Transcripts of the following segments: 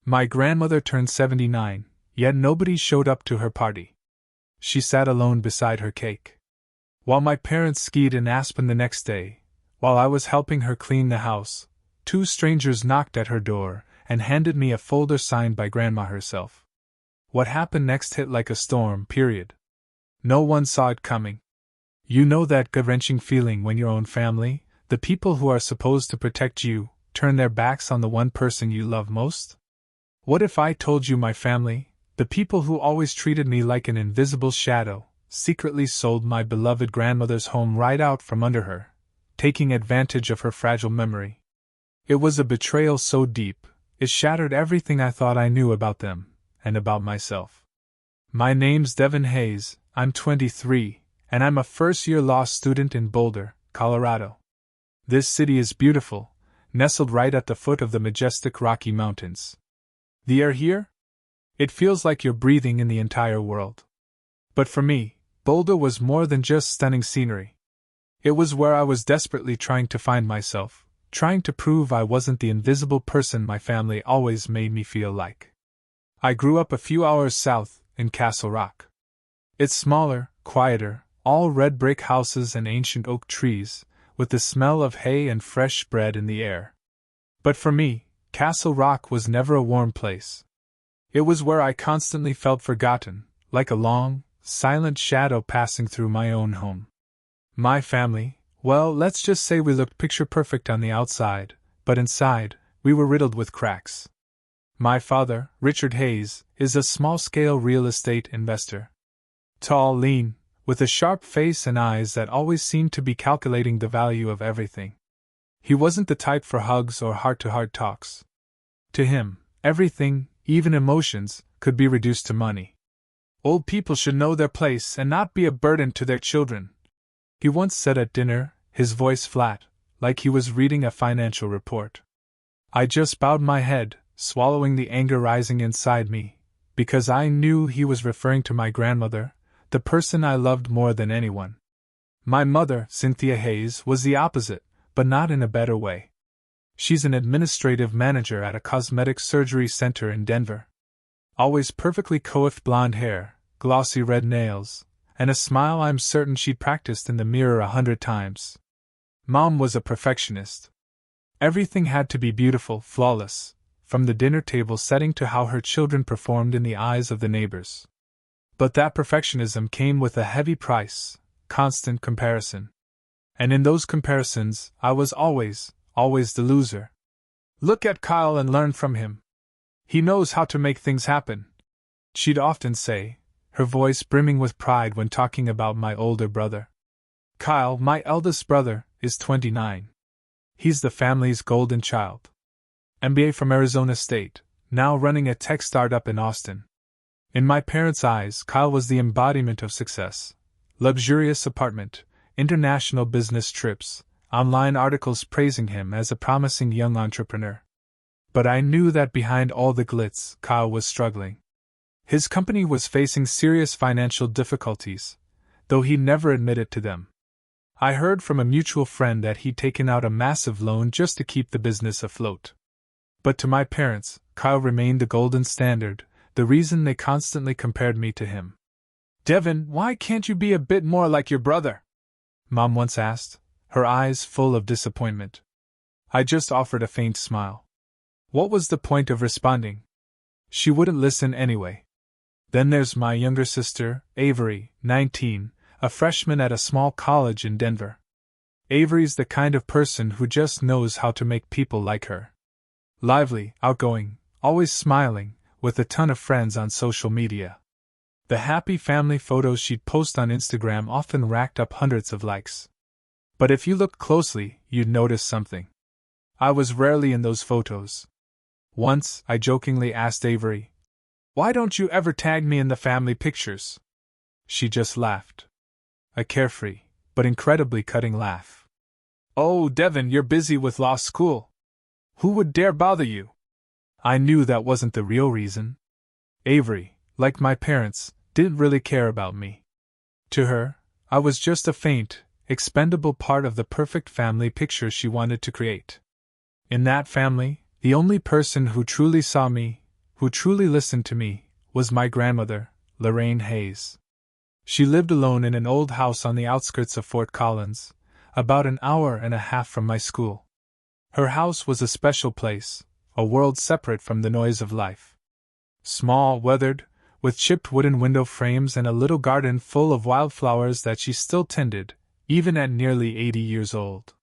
My grandmother turned 79, yet nobody showed up to her party. She sat alone beside her cake. While my parents skied in Aspen the next day, while I was helping her clean the house, two strangers knocked at her door and handed me a folder signed by Grandma herself. What happened next hit like a storm, period. No one saw it coming. You know that gut-wrenching feeling when your own family, the people who are supposed to protect you, turn their backs on the one person you love most? What if I told you my family, the people who always treated me like an invisible shadow, secretly sold my beloved grandmother's home right out from under her, taking advantage of her fragile memory? It was a betrayal so deep, it shattered everything I thought I knew about them, and about myself. My name's Devin Hayes, I'm 23, and I'm a first-year law student in Boulder, Colorado. This city is beautiful, nestled right at the foot of the majestic Rocky Mountains. The air here? It feels like you're breathing in the entire world. But for me, Boulder was more than just stunning scenery. It was where I was desperately trying to find myself, trying to prove I wasn't the invisible person my family always made me feel like. I grew up a few hours south, in Castle Rock. It's smaller, quieter, all red brick houses and ancient oak trees, with the smell of hay and fresh bread in the air. But for me, Castle Rock was never a warm place. It was where I constantly felt forgotten, like a long, silent shadow passing through my own home. My family, well, let's just say we looked picture perfect on the outside, but inside, we were riddled with cracks. My father, Richard Hayes, is a small-scale real estate investor. Tall, lean, with a sharp face and eyes that always seemed to be calculating the value of everything. He wasn't the type for hugs or heart-to-heart talks. To him, everything, even emotions, could be reduced to money. Old people should know their place and not be a burden to their children, he once said at dinner, his voice flat, like he was reading a financial report. I just bowed my head, swallowing the anger rising inside me, because I knew he was referring to my grandmother, the person I loved more than anyone. My mother, Cynthia Hayes, was the opposite, but not in a better way. She's an administrative manager at a cosmetic surgery center in Denver. Always perfectly coiffed blonde hair, glossy red nails, and a smile I'm certain she'd practiced in the mirror 100 times. Mom was a perfectionist. Everything had to be beautiful, flawless, from the dinner table setting to how her children performed in the eyes of the neighbors. But that perfectionism came with a heavy price, constant comparison. And in those comparisons, I was always the loser. Look at Kyle and learn from him. He knows how to make things happen, she'd often say, her voice brimming with pride when talking about my older brother. Kyle, my eldest brother, is 29. He's the family's golden child. MBA from Arizona State, now running a tech startup in Austin. In my parents' eyes, Kyle was the embodiment of success. Luxurious apartment, international business trips, online articles praising him as a promising young entrepreneur. But I knew that behind all the glitz, Kyle was struggling. His company was facing serious financial difficulties, though he never admitted to them. I heard from a mutual friend that he'd taken out a massive loan just to keep the business afloat. But to my parents, Kyle remained the golden standard, the reason they constantly compared me to him. Devin, why can't you be a bit more like your brother? Mom once asked, her eyes full of disappointment. I just offered a faint smile. What was the point of responding? She wouldn't listen anyway. Then there's my younger sister, Avery, 19, a freshman at a small college in Denver. Avery's the kind of person who just knows how to make people like her. Lively, outgoing, always smiling, with a ton of friends on social media. The happy family photos she'd post on Instagram often racked up hundreds of likes. But if you looked closely, you'd notice something. I was rarely in those photos. Once, I jokingly asked Avery, "Why don't you ever tag me in the family pictures?" She just laughed. A carefree, but incredibly cutting laugh. "Oh, Devin, you're busy with law school. Who would dare bother you?" I knew that wasn't the real reason. Avery, like my parents, didn't really care about me. To her, I was just a faint, expendable part of the perfect family picture she wanted to create. In that family, the only person who truly saw me, who truly listened to me, was my grandmother, Lorraine Hayes. She lived alone in an old house on the outskirts of Fort Collins, about an hour and a half from my school. Her house was a special place, a world separate from the noise of life. Small, weathered, with chipped wooden window frames and a little garden full of wildflowers that she still tended, even at nearly 80 years old.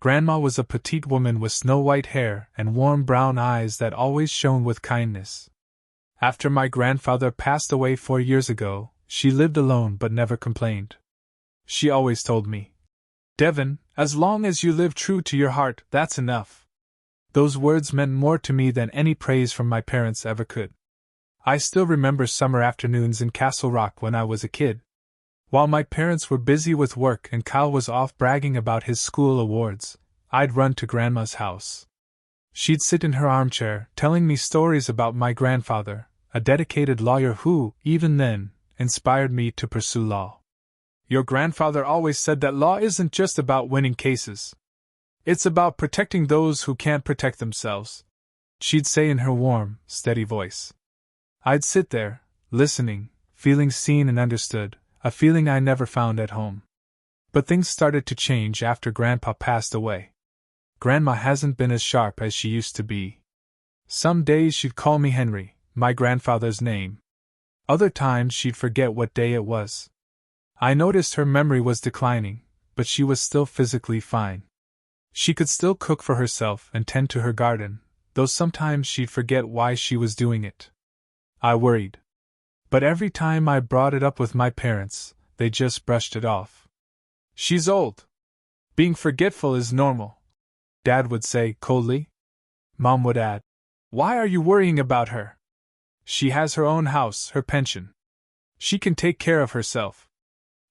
Grandma was a petite woman with snow-white hair and warm brown eyes that always shone with kindness. After my grandfather passed away 4 years ago, she lived alone but never complained. She always told me, "Devin, as long as you live true to your heart, that's enough." Those words meant more to me than any praise from my parents ever could. I still remember summer afternoons in Castle Rock when I was a kid. While my parents were busy with work and Kyle was off bragging about his school awards, I'd run to Grandma's house. She'd sit in her armchair, telling me stories about my grandfather, a dedicated lawyer who, even then, inspired me to pursue law. "Your grandfather always said that law isn't just about winning cases. It's about protecting those who can't protect themselves," she'd say in her warm, steady voice. I'd sit there, listening, feeling seen and understood, a feeling I never found at home. But things started to change after Grandpa passed away. Grandma hasn't been as sharp as she used to be. Some days she'd call me Henry, my grandfather's name. Other times she'd forget what day it was. I noticed her memory was declining, but she was still physically fine. She could still cook for herself and tend to her garden, though sometimes she'd forget why she was doing it. I worried. But every time I brought it up with my parents, they just brushed it off. "She's old. Being forgetful is normal," Dad would say coldly. Mom would add, "Why are you worrying about her? She has her own house, her pension. She can take care of herself."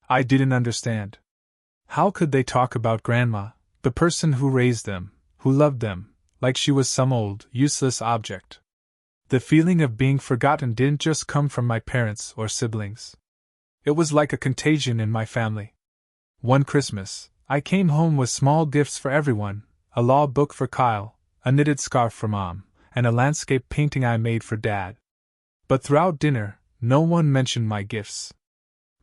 I didn't understand. How could they talk about Grandma, the person who raised them, who loved them, like she was some old, useless object? The feeling of being forgotten didn't just come from my parents or siblings. It was like a contagion in my family. One Christmas, I came home with small gifts for everyone, a law book for Kyle, a knitted scarf for Mom, and a landscape painting I made for Dad. But throughout dinner, no one mentioned my gifts.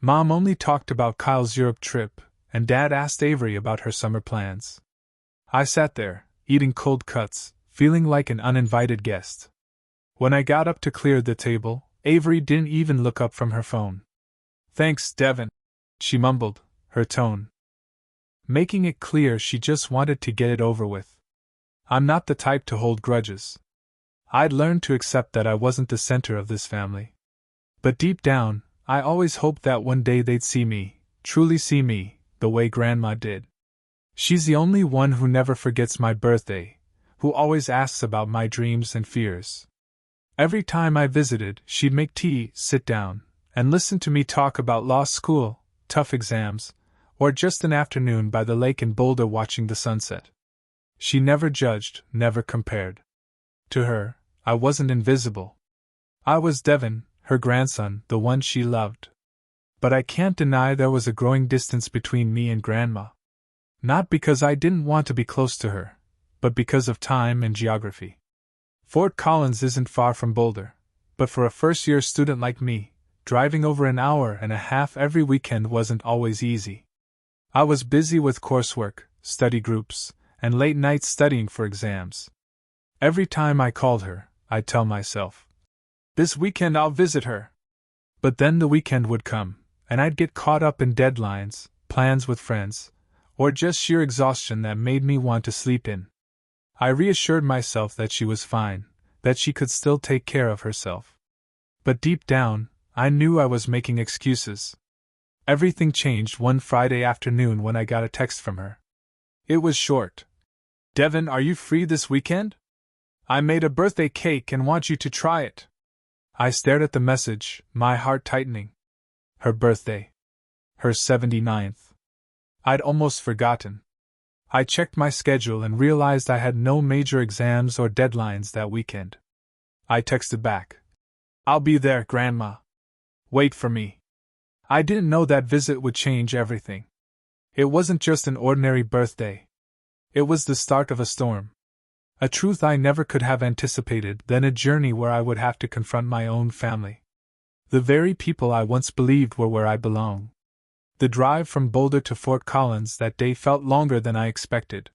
Mom only talked about Kyle's Europe trip, and Dad asked Avery about her summer plans. I sat there, eating cold cuts, feeling like an uninvited guest. When I got up to clear the table, Avery didn't even look up from her phone. "Thanks, Devin," she mumbled, her tone making it clear she just wanted to get it over with. I'm not the type to hold grudges. I'd learned to accept that I wasn't the center of this family. But deep down, I always hoped that one day they'd see me, truly see me, the way Grandma did. She's the only one who never forgets my birthday, who always asks about my dreams and fears. Every time I visited, she'd make tea, sit down, and listen to me talk about law school, tough exams, or just an afternoon by the lake in Boulder watching the sunset. She never judged, never compared. To her, I wasn't invisible. I was Devin, her grandson, the one she loved. But I can't deny there was a growing distance between me and Grandma. Not because I didn't want to be close to her, but because of time and geography. Fort Collins isn't far from Boulder, but for a first-year student like me, driving over an hour and a half every weekend wasn't always easy. I was busy with coursework, study groups, and late nights studying for exams. Every time I called her, I'd tell myself, "This weekend I'll visit her." But then the weekend would come, and I'd get caught up in deadlines, plans with friends, or just sheer exhaustion that made me want to sleep in. I reassured myself that she was fine, that she could still take care of herself. But deep down, I knew I was making excuses. Everything changed one Friday afternoon when I got a text from her. It was short. "Devin, are you free this weekend? I made a birthday cake and want you to try it." I stared at the message, my heart tightening. Her birthday. Her 79th. I'd almost forgotten. I checked my schedule and realized I had no major exams or deadlines that weekend. I texted back, "I'll be there, Grandma. Wait for me." I didn't know that visit would change everything. It wasn't just an ordinary birthday. It was the start of a storm. A truth I never could have anticipated, then a journey where I would have to confront my own family. The very people I once believed were where I belong. The drive from Boulder to Fort Collins that day felt longer than I expected.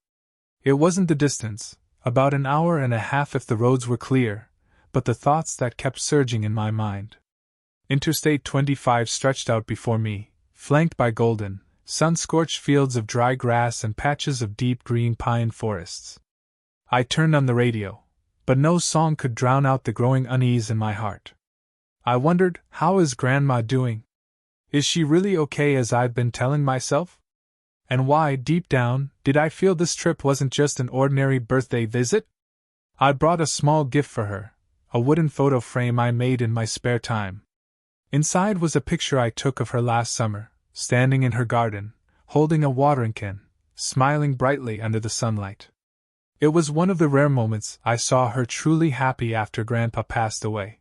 It wasn't the distance, about an hour and a half if the roads were clear, but the thoughts that kept surging in my mind. Interstate 25 stretched out before me, flanked by golden, sun-scorched fields of dry grass and patches of deep green pine forests. I turned on the radio, but no song could drown out the growing unease in my heart. I wondered, how is Grandma doing? Is she really okay as I've been telling myself? And why, deep down, did I feel this trip wasn't just an ordinary birthday visit? I brought a small gift for her, a wooden photo frame I made in my spare time. Inside was a picture I took of her last summer, standing in her garden, holding a watering can, smiling brightly under the sunlight. It was one of the rare moments I saw her truly happy after Grandpa passed away.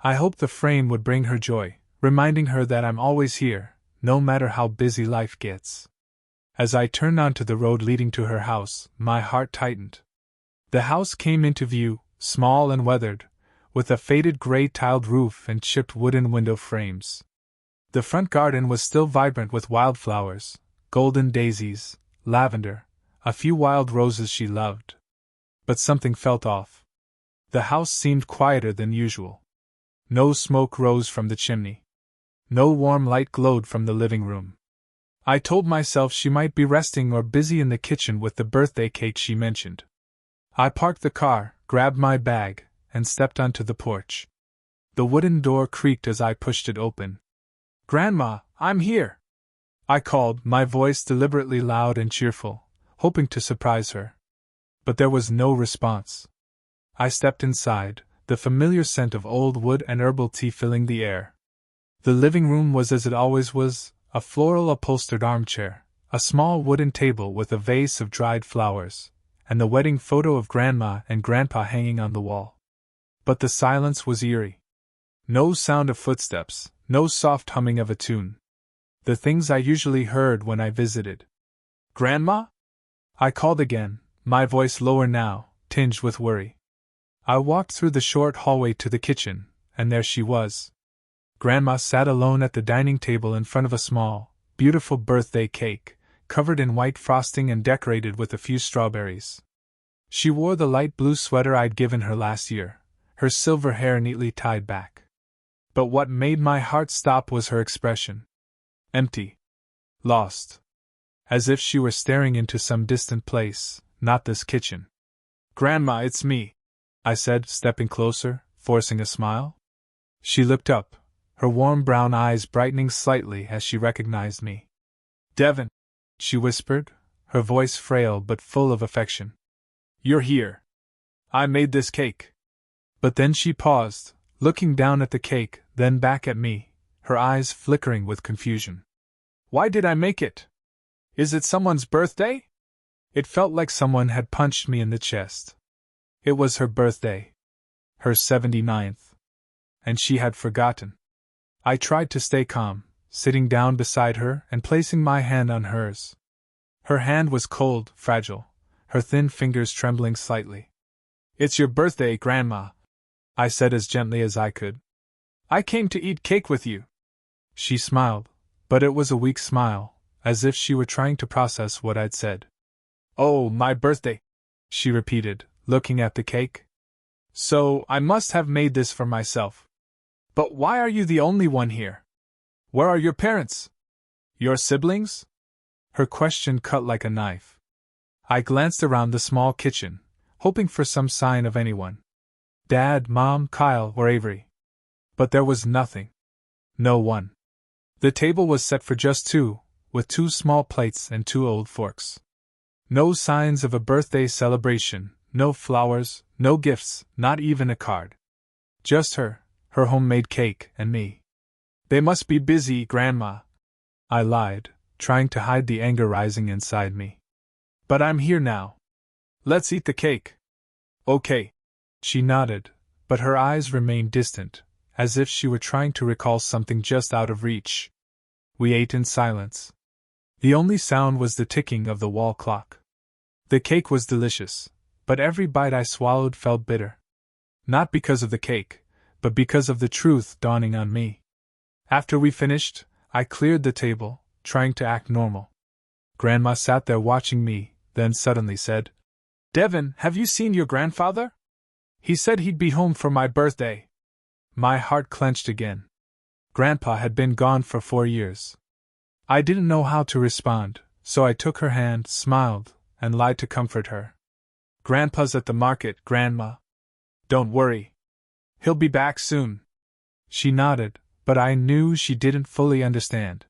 I hoped the frame would bring her joy, reminding her that I'm always here, no matter how busy life gets. As I turned onto the road leading to her house, my heart tightened. The house came into view, small and weathered, with a faded gray tiled roof and chipped wooden window frames. The front garden was still vibrant with wildflowers, golden daisies, lavender, a few wild roses she loved. But something felt off. The house seemed quieter than usual. No smoke rose from the chimney. No warm light glowed from the living room. I told myself she might be resting or busy in the kitchen with the birthday cake she mentioned. I parked the car, grabbed my bag, and stepped onto the porch. The wooden door creaked as I pushed it open. "Grandma, I'm here!" I called, my voice deliberately loud and cheerful, hoping to surprise her. But there was no response. I stepped inside, the familiar scent of old wood and herbal tea filling the air. The living room was as it always was, a floral upholstered armchair, a small wooden table with a vase of dried flowers, and the wedding photo of Grandma and Grandpa hanging on the wall. But the silence was eerie. No sound of footsteps, no soft humming of a tune. The things I usually heard when I visited. "Grandma?" I called again, my voice lower now, tinged with worry. I walked through the short hallway to the kitchen, and there she was. Grandma sat alone at the dining table in front of a small, beautiful birthday cake, covered in white frosting and decorated with a few strawberries. She wore the light blue sweater I'd given her last year, her silver hair neatly tied back. But what made my heart stop was her expression. Empty. Lost. As if she were staring into some distant place, not this kitchen. "Grandma, it's me," I said, stepping closer, forcing a smile. She looked up, her warm brown eyes brightening slightly as she recognized me. "Devin," she whispered, her voice frail but full of affection. "You're here. I made this cake." But then she paused, looking down at the cake, then back at me, her eyes flickering with confusion. "Why did I make it? Is it someone's birthday?" It felt like someone had punched me in the chest. It was her birthday. Her 79th. And she had forgotten. I tried to stay calm, sitting down beside her and placing my hand on hers. Her hand was cold, fragile, her thin fingers trembling slightly. "It's your birthday, Grandma," I said as gently as I could. "I came to eat cake with you." She smiled, but it was a weak smile, as if she were trying to process what I'd said. "Oh, my birthday," she repeated, looking at the cake. "So, I must have made this for myself. But why are you the only one here? Where are your parents? Your siblings?" Her question cut like a knife. I glanced around the small kitchen, hoping for some sign of anyone. Dad, Mom, Kyle, or Avery. But there was nothing. No one. The table was set for just two, with 2 small plates and 2 old forks. No signs of a birthday celebration, no flowers, no gifts, not even a card. Just her homemade cake, and me. "They must be busy, Grandma," I lied, trying to hide the anger rising inside me. "But I'm here now. Let's eat the cake." "Okay." She nodded, but her eyes remained distant, as if she were trying to recall something just out of reach. We ate in silence. The only sound was the ticking of the wall clock. The cake was delicious, but every bite I swallowed felt bitter. Not because of the cake, but because of the truth dawning on me. After we finished, I cleared the table, trying to act normal. Grandma sat there watching me, then suddenly said, "Devin, have you seen your grandfather? He said he'd be home for my birthday." My heart clenched again. Grandpa had been gone for 4 years. I didn't know how to respond, so I took her hand, smiled, and lied to comfort her. "Grandpa's at the market, Grandma. Don't worry. He'll be back soon." She nodded, but I knew she didn't fully understand.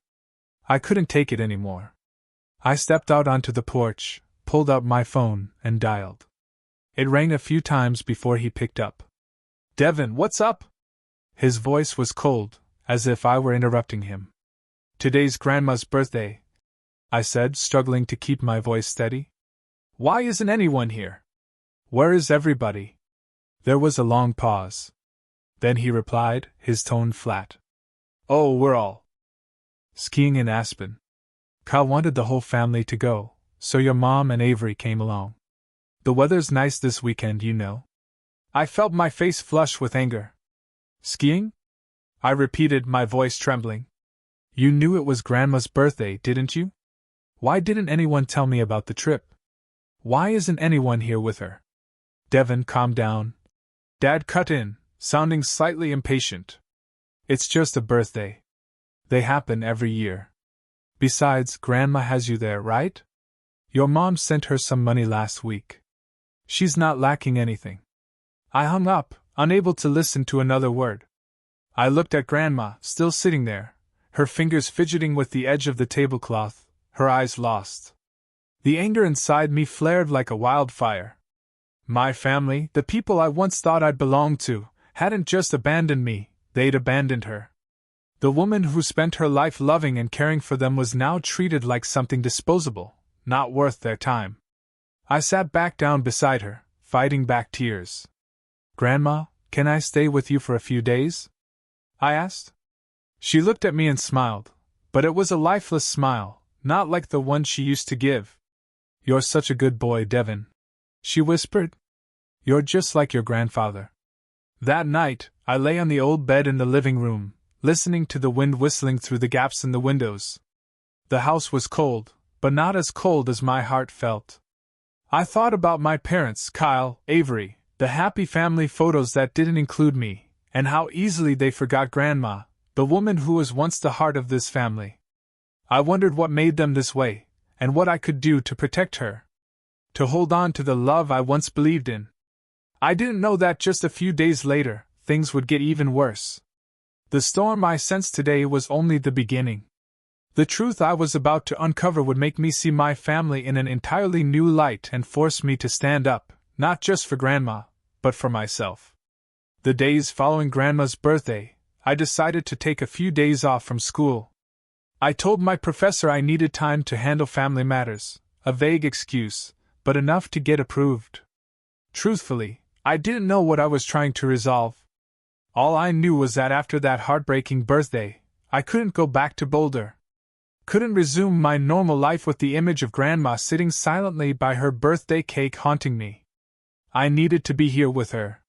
I couldn't take it anymore. I stepped out onto the porch, pulled out my phone, and dialed. It rang a few times before he picked up. "Devin, what's up?" His voice was cold, as if I were interrupting him. "Today's Grandma's birthday," I said, struggling to keep my voice steady. "Why isn't anyone here? Where is everybody?" There was a long pause. Then he replied, his tone flat. "Oh, we're all skiing in Aspen. Kyle wanted the whole family to go, so your mom and Avery came along. The weather's nice this weekend, you know." I felt my face flush with anger. "Skiing?" I repeated, my voice trembling. "You knew it was Grandma's birthday, didn't you? Why didn't anyone tell me about the trip? Why isn't anyone here with her?" Devin, calm down. Dad cut in, sounding slightly impatient. "It's just a birthday. They happen every year. Besides, Grandma has you there, right? Your mom sent her some money last week. She's not lacking anything." I hung up, unable to listen to another word. I looked at Grandma, still sitting there, her fingers fidgeting with the edge of the tablecloth, her eyes lost. The anger inside me flared like a wildfire. My family, the people I once thought I'd belonged to, hadn't just abandoned me, they'd abandoned her. The woman who spent her life loving and caring for them was now treated like something disposable, not worth their time. I sat back down beside her, fighting back tears. "Grandma, can I stay with you for a few days?" I asked. She looked at me and smiled, but it was a lifeless smile, not like the one she used to give. "You're such a good boy, Devin," she whispered. "You're just like your grandfather." That night, I lay on the old bed in the living room, listening to the wind whistling through the gaps in the windows. The house was cold, but not as cold as my heart felt. I thought about my parents, Kyle, Avery, the happy family photos that didn't include me, and how easily they forgot Grandma, the woman who was once the heart of this family. I wondered what made them this way, and what I could do to protect her. To hold on to the love I once believed in. I didn't know that just a few days later, things would get even worse. The storm I sensed today was only the beginning. The truth I was about to uncover would make me see my family in an entirely new light and force me to stand up, not just for Grandma, but for myself. The days following Grandma's birthday, I decided to take a few days off from school. I told my professor I needed time to handle family matters, a vague excuse, but enough to get approved. Truthfully, I didn't know what I was trying to resolve. All I knew was that after that heartbreaking birthday, I couldn't go back to Boulder. Couldn't resume my normal life with the image of Grandma sitting silently by her birthday cake haunting me. I needed to be here with her.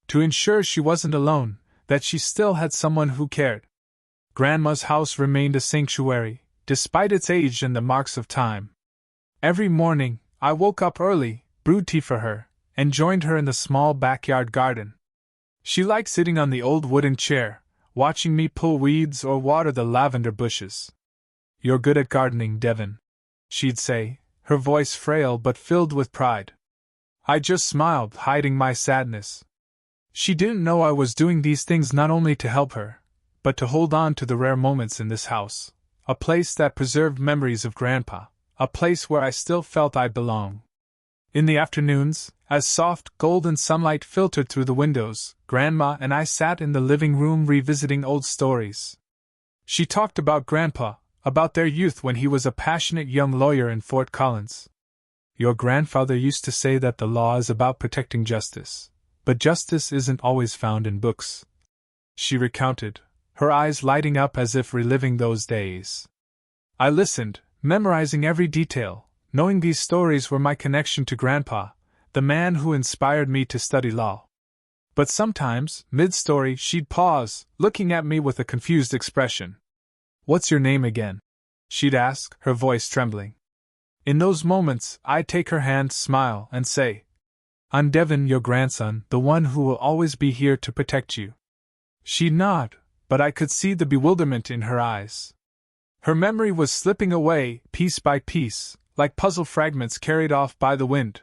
To ensure she wasn't alone, that she still had someone who cared. Grandma's house remained a sanctuary, despite its age and the marks of time. Every morning, I woke up early, brewed tea for her, and joined her in the small backyard garden. She liked sitting on the old wooden chair, watching me pull weeds or water the lavender bushes. "You're good at gardening, Devin," she'd say, her voice frail but filled with pride. I just smiled, hiding my sadness. She didn't know I was doing these things not only to help her, but to hold on to the rare moments in this house, a place that preserved memories of Grandpa, a place where I still felt I belonged. In the afternoons, as soft, golden sunlight filtered through the windows, Grandma and I sat in the living room revisiting old stories. She talked about Grandpa, about their youth when he was a passionate young lawyer in Fort Collins. "Your grandfather used to say that the law is about protecting justice, but justice isn't always found in books," she recounted, her eyes lighting up as if reliving those days. I listened, memorizing every detail, knowing these stories were my connection to Grandpa, the man who inspired me to study law. But sometimes, mid-story, she'd pause, looking at me with a confused expression. "What's your name again?" she'd ask, her voice trembling. In those moments, I'd take her hand, smile, and say, "I'm Devin, your grandson, the one who will always be here to protect you." She'd nod, but I could see the bewilderment in her eyes. Her memory was slipping away, piece by piece, like puzzle fragments carried off by the wind.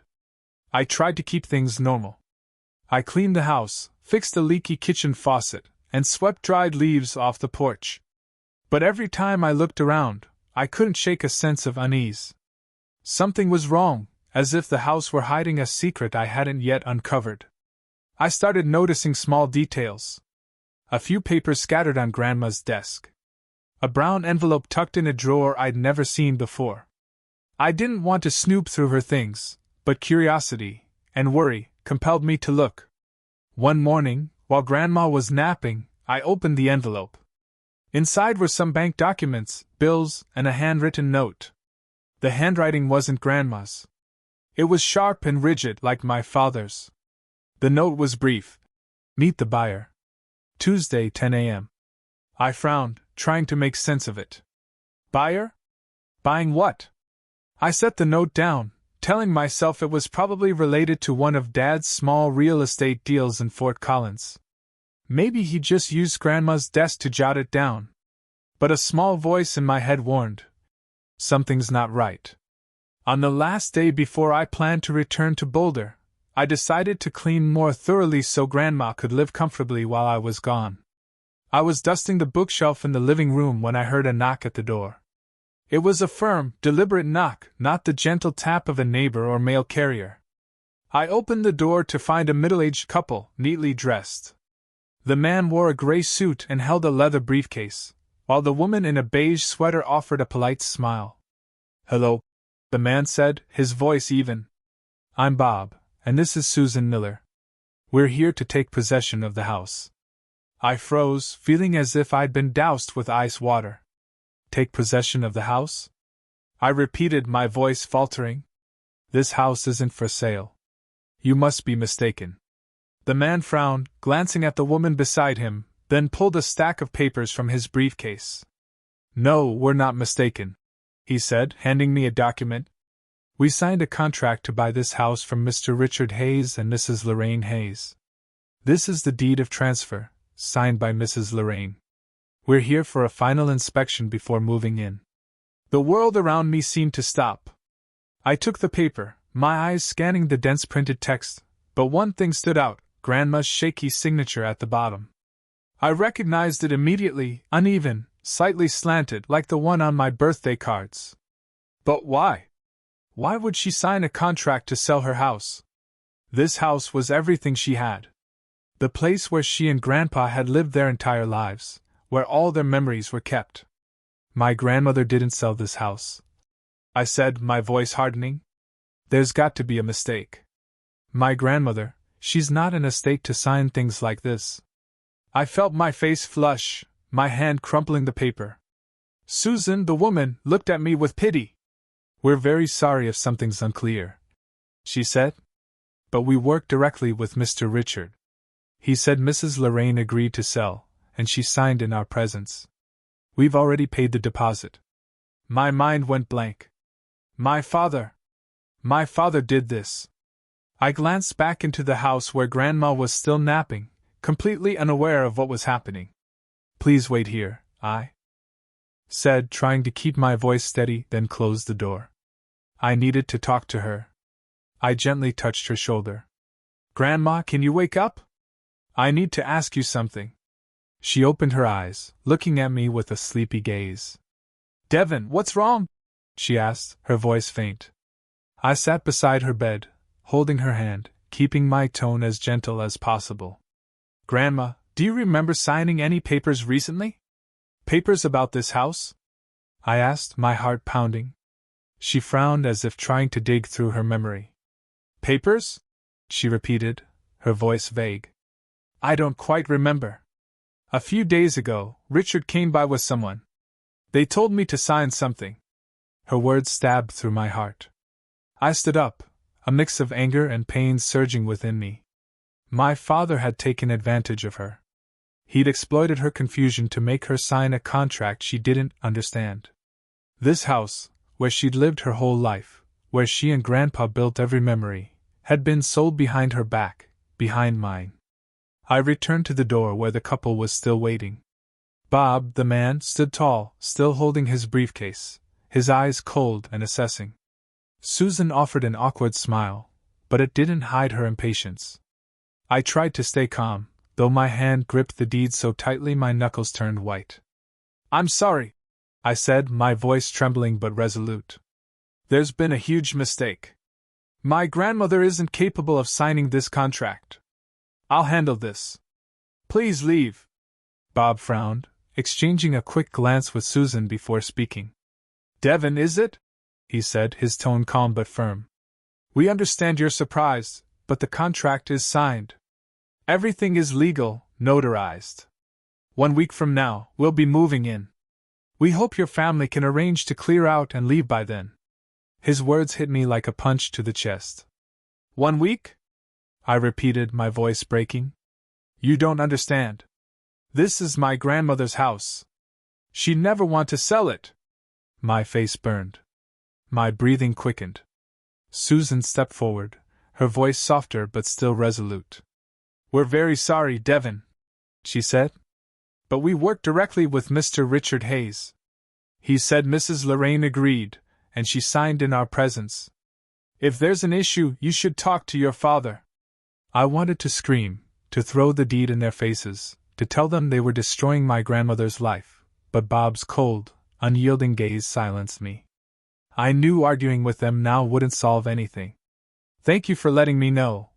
I tried to keep things normal. I cleaned the house, fixed the leaky kitchen faucet, and swept dried leaves off the porch. But every time I looked around, I couldn't shake a sense of unease. Something was wrong, as if the house were hiding a secret I hadn't yet uncovered. I started noticing small details. A few papers scattered on Grandma's desk. A brown envelope tucked in a drawer I'd never seen before. I didn't want to snoop through her things, but curiosity and worry compelled me to look. One morning, while Grandma was napping, I opened the envelope. Inside were some bank documents, bills, and a handwritten note. The handwriting wasn't Grandma's. It was sharp and rigid like my father's. The note was brief. "Meet the buyer. Tuesday, 10 a.m. I frowned, trying to make sense of it. Buyer? Buying what? I set the note down, telling myself it was probably related to one of Dad's small real estate deals in Fort Collins. Maybe he just used Grandma's desk to jot it down. But a small voice in my head warned, something's not right. On the last day before I planned to return to Boulder, I decided to clean more thoroughly so Grandma could live comfortably while I was gone. I was dusting the bookshelf in the living room when I heard a knock at the door. It was a firm, deliberate knock, not the gentle tap of a neighbor or mail carrier. I opened the door to find a middle-aged couple, neatly dressed. The man wore a gray suit and held a leather briefcase, while the woman in a beige sweater offered a polite smile. "Hello," the man said, his voice even. "I'm Bob, and this is Susan Miller. We're here to take possession of the house." I froze, feeling as if I'd been doused with ice water. "Take possession of the house?" I repeated, my voice faltering. "This house isn't for sale. You must be mistaken." The man frowned, glancing at the woman beside him, then pulled a stack of papers from his briefcase. "No, we're not mistaken," he said, handing me a document. "We signed a contract to buy this house from Mr. Richard Hayes and Mrs. Lorraine Hayes. This is the deed of transfer, signed by Mrs. Lorraine. We're here for a final inspection before moving in." The world around me seemed to stop. I took the paper, my eyes scanning the dense printed text, but one thing stood out, Grandma's shaky signature at the bottom. I recognized it immediately, uneven, slightly slanted like the one on my birthday cards. But why? Why would she sign a contract to sell her house? This house was everything she had. The place where she and Grandpa had lived their entire lives, where all their memories were kept. "My grandmother didn't sell this house," I said, my voice hardening. "There's got to be a mistake. My grandmother, she's not in a state to sign things like this." I felt my face flush, my hand crumpling the paper. Susan, the woman, looked at me with pity. "We're very sorry if something's unclear," she said. "But we work directly with Mr. Richard. He said Mrs. Lorraine agreed to sell, and she signed in our presence. We've already paid the deposit." My mind went blank. My father did this. I glanced back into the house where Grandma was still napping, completely unaware of what was happening. "Please wait here," I said, trying to keep my voice steady, then closed the door. I needed to talk to her. I gently touched her shoulder. "Grandma, can you wake up? I need to ask you something." She opened her eyes, looking at me with a sleepy gaze. "Devin, what's wrong?" she asked, her voice faint. I sat beside her bed, holding her hand, keeping my tone as gentle as possible. "Grandma, do you remember signing any papers recently? Papers about this house?" I asked, my heart pounding. She frowned as if trying to dig through her memory. "Papers?" she repeated, her voice vague. "I don't quite remember. A few days ago, Richard came by with someone. They told me to sign something." Her words stabbed through my heart. I stood up, a mix of anger and pain surging within me. My father had taken advantage of her. He'd exploited her confusion to make her sign a contract she didn't understand. This house, where she'd lived her whole life, where she and Grandpa built every memory, had been sold behind her back, behind mine. I returned to the door where the couple was still waiting. Bob, the man, stood tall, still holding his briefcase, his eyes cold and assessing. Susan offered an awkward smile, but it didn't hide her impatience. I tried to stay calm, though my hand gripped the deed so tightly my knuckles turned white. "I'm sorry," I said, my voice trembling but resolute. "There's been a huge mistake. My grandmother isn't capable of signing this contract. I'll handle this. Please leave." Bob frowned, exchanging a quick glance with Susan before speaking. "Devin, is it?" he said, his tone calm but firm. "We understand you're surprised, but the contract is signed. Everything is legal, notarized. 1 week from now, we'll be moving in. We hope your family can arrange to clear out and leave by then." His words hit me like a punch to the chest. 1 week? I repeated, my voice breaking. "You don't understand. This is my grandmother's house. She'd never want to sell it." My face burned. My breathing quickened. Susan stepped forward, her voice softer but still resolute. "We're very sorry, Devin," she said. "But we worked directly with Mr. Richard Hayes. He said Mrs. Lorraine agreed, and she signed in our presence. If there's an issue, you should talk to your father." I wanted to scream, to throw the deed in their faces, to tell them they were destroying my grandmother's life, but Bob's cold, unyielding gaze silenced me. I knew arguing with them now wouldn't solve anything. "Thank you for letting me know,"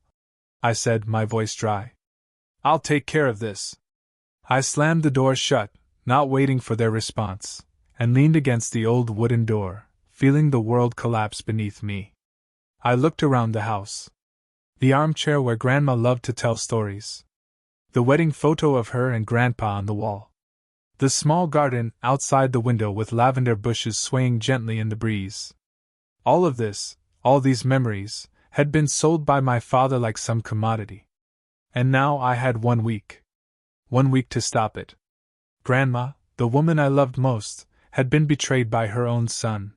I said, my voice dry. "I'll take care of this." I slammed the door shut, not waiting for their response, and leaned against the old wooden door, feeling the world collapse beneath me. I looked around the house. The armchair where Grandma loved to tell stories. The wedding photo of her and Grandpa on the wall. The small garden outside the window with lavender bushes swaying gently in the breeze. All of this, all these memories, had been sold by my father like some commodity. And now I had 1 week. 1 week to stop it. Grandma, the woman I loved most, had been betrayed by her own son.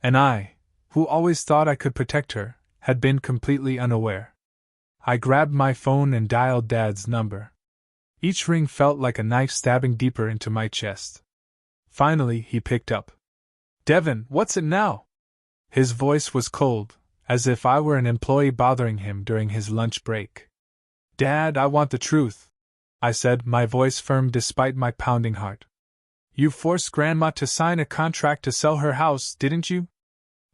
And I, who always thought I could protect her, had been completely unaware. I grabbed my phone and dialed Dad's number. Each ring felt like a knife stabbing deeper into my chest. Finally, he picked up. "Devin, what's it now?" His voice was cold, as if I were an employee bothering him during his lunch break. "Dad, I want the truth," I said, my voice firm despite my pounding heart. "You forced Grandma to sign a contract to sell her house, didn't you?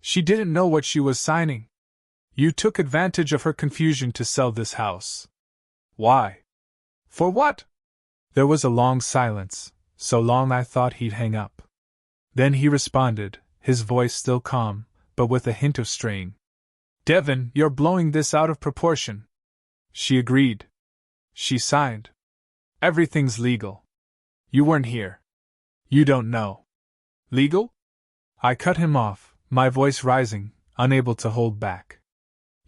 She didn't know what she was signing. You took advantage of her confusion to sell this house. Why? For what?" There was a long silence, so long I thought he'd hang up. Then he responded, his voice still calm, but with a hint of strain. "Devin, you're blowing this out of proportion." She agreed. "She signed. Everything's legal. You weren't here. You don't know." "Legal?" I cut him off, my voice rising, unable to hold back.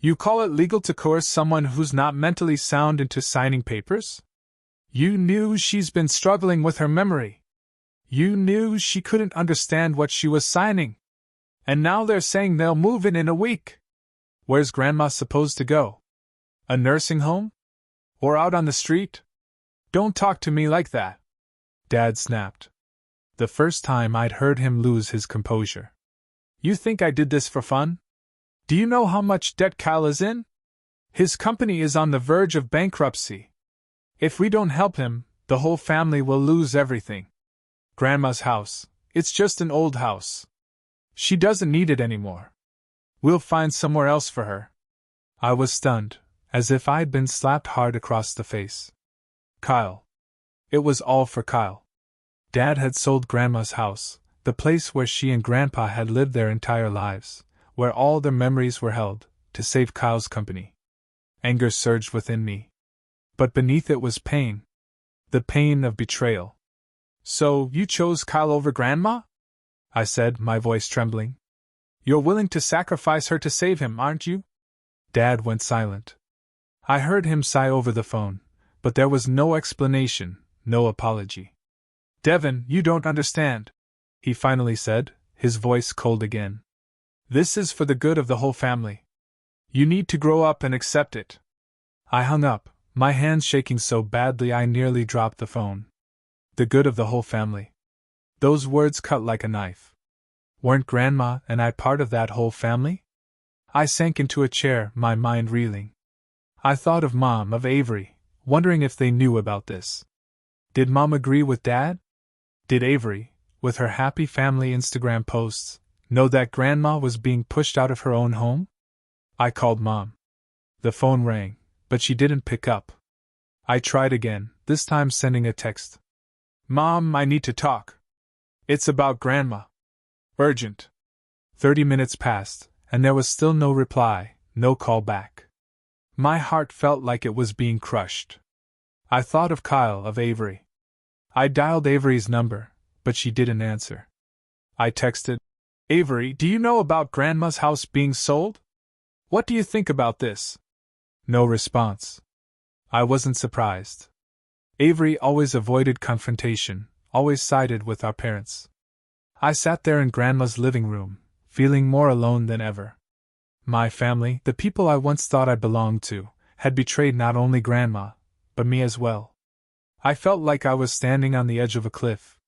"You call it legal to coerce someone who's not mentally sound into signing papers? You knew she's been struggling with her memory. You knew she couldn't understand what she was signing. And now they're saying they'll move in a week. Where's Grandma supposed to go? A nursing home? Or out on the street? Don't talk to me like that," Dad snapped. The first time I'd heard him lose his composure. "You think I did this for fun? Do you know how much debt Kyle is in? His company is on the verge of bankruptcy. If we don't help him, the whole family will lose everything. Grandma's house, it's just an old house. She doesn't need it anymore. We'll find somewhere else for her." I was stunned, as if I'd been slapped hard across the face. Kyle. It was all for Kyle. Dad had sold Grandma's house, the place where she and Grandpa had lived their entire lives, where all their memories were held, to save Kyle's company. Anger surged within me. But beneath it was pain. The pain of betrayal. "So, you chose Kyle over Grandma?" I said, my voice trembling. "You're willing to sacrifice her to save him, aren't you?" Dad went silent. I heard him sigh over the phone, but there was no explanation, no apology. "Devin, you don't understand," he finally said, his voice cold again. "This is for the good of the whole family. You need to grow up and accept it." I hung up, my hands shaking so badly I nearly dropped the phone. The good of the whole family. Those words cut like a knife. Weren't Grandma and I part of that whole family? I sank into a chair, my mind reeling. I thought of Mom, of Avery, wondering if they knew about this. Did Mom agree with Dad? Did Avery, with her happy family Instagram posts, know that Grandma was being pushed out of her own home? I called Mom. The phone rang, but she didn't pick up. I tried again, this time sending a text. "Mom, I need to talk. It's about Grandma. Urgent." 30 minutes passed, and there was still no reply, no call back. My heart felt like it was being crushed. I thought of Kyle, of Avery. I dialed Avery's number, but she didn't answer. I texted, "Avery, do you know about Grandma's house being sold? What do you think about this?" No response. I wasn't surprised. Avery always avoided confrontation, always sided with our parents. I sat there in Grandma's living room, feeling more alone than ever. My family, the people I once thought I belonged to, had betrayed not only Grandma, but me as well. I felt like I was standing on the edge of a cliff.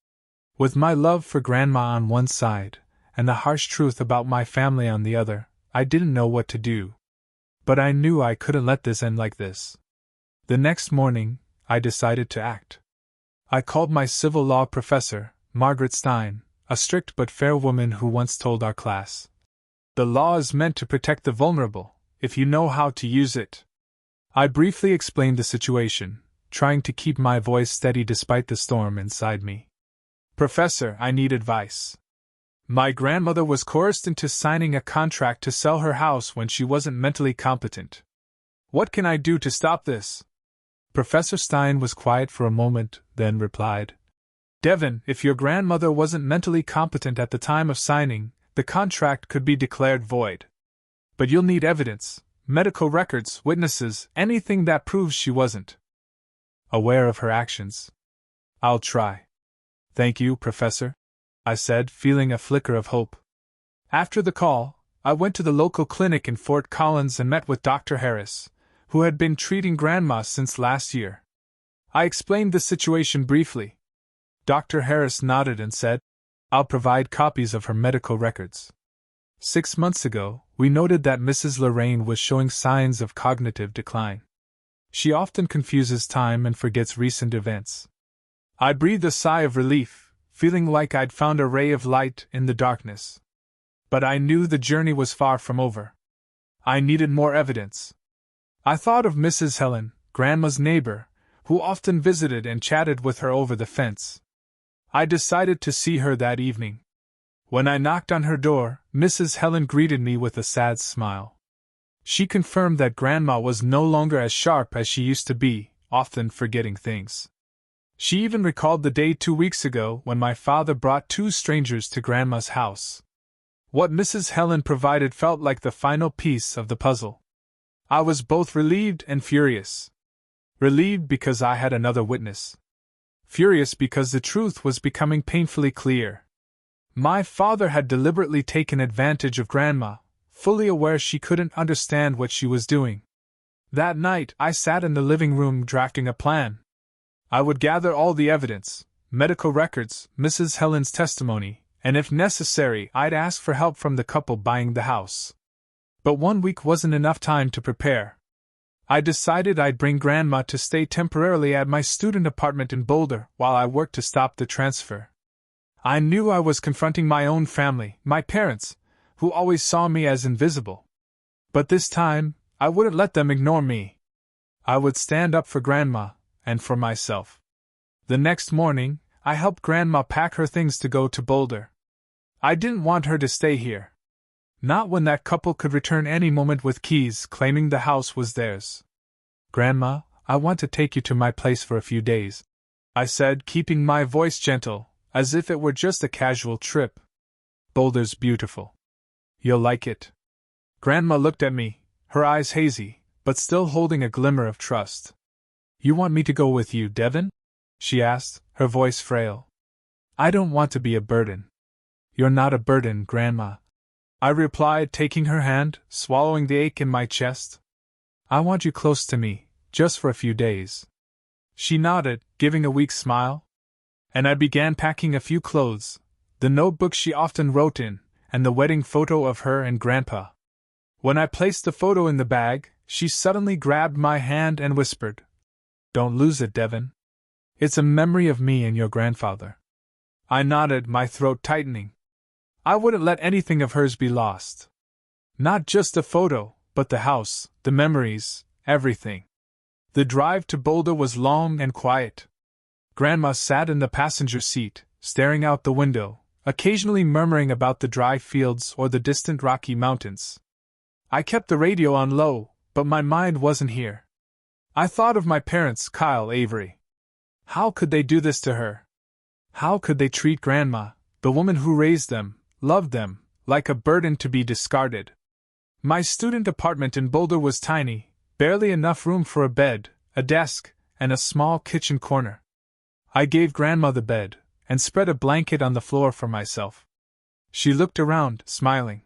With my love for Grandma on one side, and the harsh truth about my family on the other, I didn't know what to do. But I knew I couldn't let this end like this. The next morning, I decided to act. I called my civil law professor, Margaret Stein, a strict but fair woman who once told our class, "The law is meant to protect the vulnerable, if you know how to use it." I briefly explained the situation, trying to keep my voice steady despite the storm inside me. "Professor, I need advice. My grandmother was coerced into signing a contract to sell her house when she wasn't mentally competent. What can I do to stop this?" Professor Stein was quiet for a moment, then replied, "Devin, if your grandmother wasn't mentally competent at the time of signing, the contract could be declared void. But you'll need evidence, medical records, witnesses, anything that proves she wasn't." Aware of her actions. "I'll try. Thank you, Professor," I said, feeling a flicker of hope. After the call, I went to the local clinic in Fort Collins and met with Dr. Harris, who had been treating Grandma since last year. I explained the situation briefly. Dr. Harris nodded and said, "I'll provide copies of her medical records. 6 months ago, we noted that Mrs. Lorraine was showing signs of cognitive decline. She often confuses time and forgets recent events." I breathed a sigh of relief, feeling like I'd found a ray of light in the darkness. But I knew the journey was far from over. I needed more evidence. I thought of Mrs. Helen, Grandma's neighbor, who often visited and chatted with her over the fence. I decided to see her that evening. When I knocked on her door, Mrs. Helen greeted me with a sad smile. She confirmed that Grandma was no longer as sharp as she used to be, often forgetting things. She even recalled the day 2 weeks ago when my father brought 2 strangers to Grandma's house. What Mrs. Helen provided felt like the final piece of the puzzle. I was both relieved and furious. Relieved because I had another witness. Furious because the truth was becoming painfully clear. My father had deliberately taken advantage of Grandma, fully aware she couldn't understand what she was doing. That night, I sat in the living room drafting a plan. I would gather all the evidence, medical records, Mrs. Helen's testimony, and if necessary, I'd ask for help from the couple buying the house. But 1 week wasn't enough time to prepare. I decided I'd bring Grandma to stay temporarily at my student apartment in Boulder while I worked to stop the transfer. I knew I was confronting my own family, my parents, who always saw me as invisible. But this time, I wouldn't let them ignore me. I would stand up for Grandma, and for myself. The next morning, I helped Grandma pack her things to go to Boulder. I didn't want her to stay here. Not when that couple could return any moment with keys claiming the house was theirs. "Grandma, I want to take you to my place for a few days," I said, keeping my voice gentle, as if it were just a casual trip. "Boulder's beautiful. You'll like it." Grandma looked at me, her eyes hazy, but still holding a glimmer of trust. You want me to go with you, Devin? She asked, her voice frail. I don't want to be a burden. You're not a burden, Grandma, I replied, taking her hand, swallowing the ache in my chest. I want you close to me, just for a few days. She nodded, giving a weak smile. And I began packing a few clothes, the notebook she often wrote in, and the wedding photo of her and Grandpa. When I placed the photo in the bag, she suddenly grabbed my hand and whispered, Don't lose it, Devin. It's a memory of me and your grandfather. I nodded, my throat tightening. I wouldn't let anything of hers be lost. Not just the photo, but the house, the memories, everything. The drive to Boulder was long and quiet. Grandma sat in the passenger seat, staring out the window, occasionally murmuring about the dry fields or the distant Rocky Mountains. I kept the radio on low, but my mind wasn't here. I thought of my parents, Kyle, Avery. How could they do this to her? How could they treat Grandma, the woman who raised them, loved them, like a burden to be discarded? My student apartment in Boulder was tiny, barely enough room for a bed, a desk, and a small kitchen corner. I gave Grandma the bed, and spread a blanket on the floor for myself. She looked around, smiling.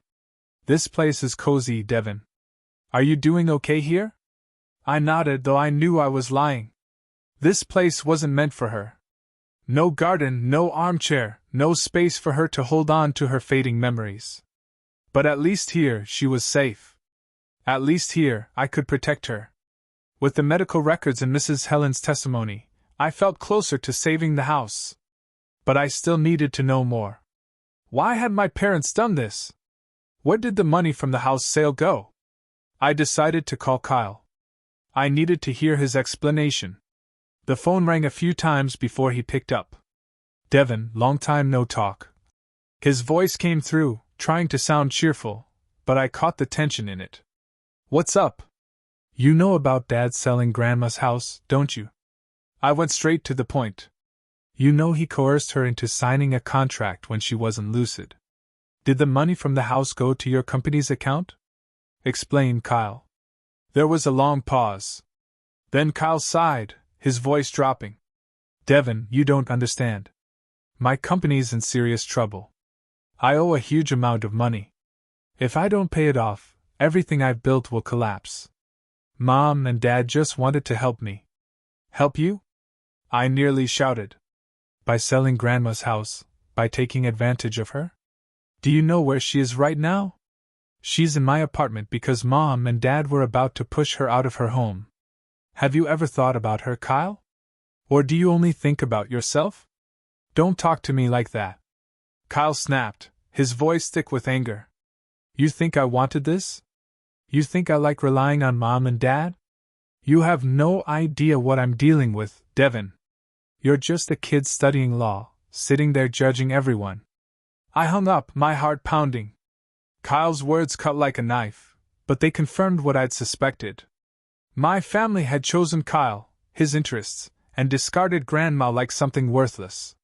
This place is cozy, Devin. Are you doing okay here? I nodded, though I knew I was lying. This place wasn't meant for her. No garden, no armchair, no space for her to hold on to her fading memories. But at least here she was safe. At least here I could protect her. With the medical records and Mrs. Helen's testimony, I felt closer to saving the house. But I still needed to know more. Why had my parents done this? Where did the money from the house sale go? I decided to call Kyle. I needed to hear his explanation. The phone rang a few times before he picked up. Devin, long time no talk. His voice came through, trying to sound cheerful, but I caught the tension in it. What's up? You know about Dad selling Grandma's house, don't you? I went straight to the point. You know he coerced her into signing a contract when she wasn't lucid. Did the money from the house go to your company's account? Explained Kyle. There was a long pause. Then Kyle sighed, his voice dropping. Devin, you don't understand. My company's in serious trouble. I owe a huge amount of money. If I don't pay it off, everything I've built will collapse. Mom and Dad just wanted to help me. Help you? I nearly shouted. By selling Grandma's house, by taking advantage of her? Do you know where she is right now? She's in my apartment because Mom and Dad were about to push her out of her home. Have you ever thought about her, Kyle? Or do you only think about yourself? Don't talk to me like that. Kyle snapped, his voice thick with anger. You think I wanted this? You think I like relying on Mom and Dad? You have no idea what I'm dealing with, Devin. You're just a kid studying law, sitting there judging everyone. I hung up, my heart pounding. Kyle's words cut like a knife, but they confirmed what I'd suspected. My family had chosen Kyle, his interests, and discarded Grandma like something worthless.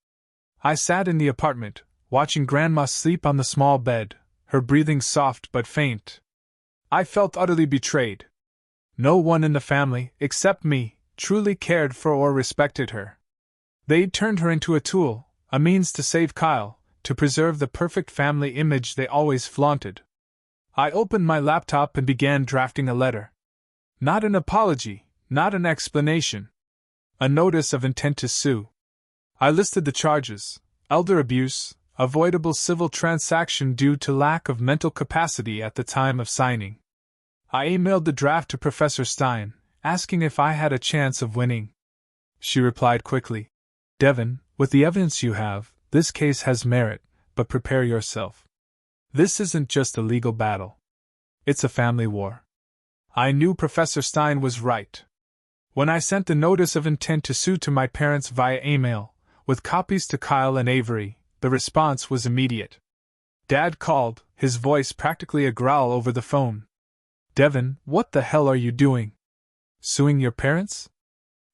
I sat in the apartment, watching Grandma sleep on the small bed, her breathing soft but faint. I felt utterly betrayed. No one in the family, except me, truly cared for or respected her. They'd turned her into a tool, a means to save Kyle, to preserve the perfect family image they always flaunted. I opened my laptop and began drafting a letter. Not an apology, not an explanation. A notice of intent to sue. I listed the charges: elder abuse, avoidable civil transaction due to lack of mental capacity at the time of signing. I emailed the draft to Professor Stein, asking if I had a chance of winning. She replied quickly, Devin, with the evidence you have, this case has merit, but prepare yourself. This isn't just a legal battle. It's a family war. I knew Professor Stein was right. When I sent the notice of intent to sue to my parents via email, with copies to Kyle and Avery, the response was immediate. Dad called, his voice practically a growl over the phone. Devin, what the hell are you doing? Suing your parents?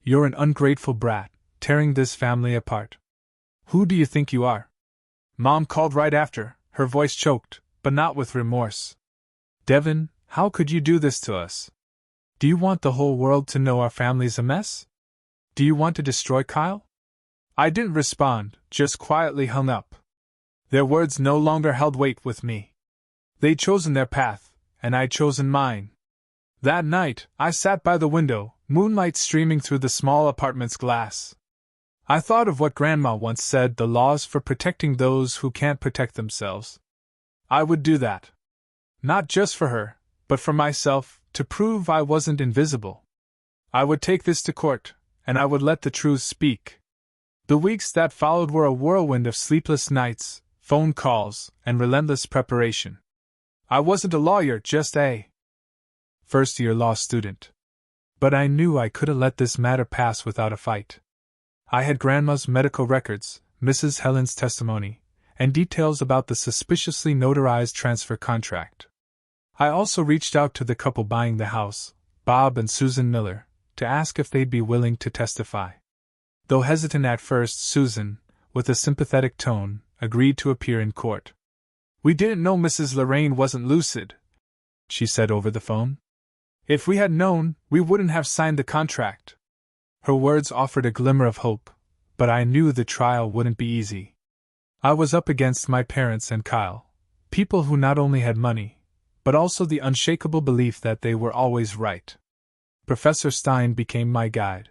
You're an ungrateful brat, tearing this family apart. Who do you think you are? Mom called right after, her voice choked, but not with remorse. Devin, How could you do this to us? Do you want the whole world to know our family's a mess? Do you want to destroy Kyle? I didn't respond, just quietly hung up. Their words no longer held weight with me. They'd chosen their path, and I'd chosen mine. That night, I sat by the window, moonlight streaming through the small apartment's glass. I thought of what Grandma once said, the laws for protecting those who can't protect themselves. I would do that. Not just for her, but for myself, to prove I wasn't invisible. I would take this to court, and I would let the truth speak. The weeks that followed were a whirlwind of sleepless nights, phone calls, and relentless preparation. I wasn't a lawyer, just a first-year law student. But I knew I couldn't let this matter pass without a fight. I had Grandma's medical records, Mrs. Helen's testimony, and details about the suspiciously notarized transfer contract. I also reached out to the couple buying the house, Bob and Susan Miller, to ask if they'd be willing to testify. Though hesitant at first, Susan, with a sympathetic tone, agreed to appear in court. "We didn't know Mrs. Lorraine wasn't lucid," she said over the phone. "If we had known, we wouldn't have signed the contract." Her words offered a glimmer of hope, but I knew the trial wouldn't be easy. I was up against my parents and Kyle, people who not only had money, but also the unshakable belief that they were always right. Professor Stein became my guide.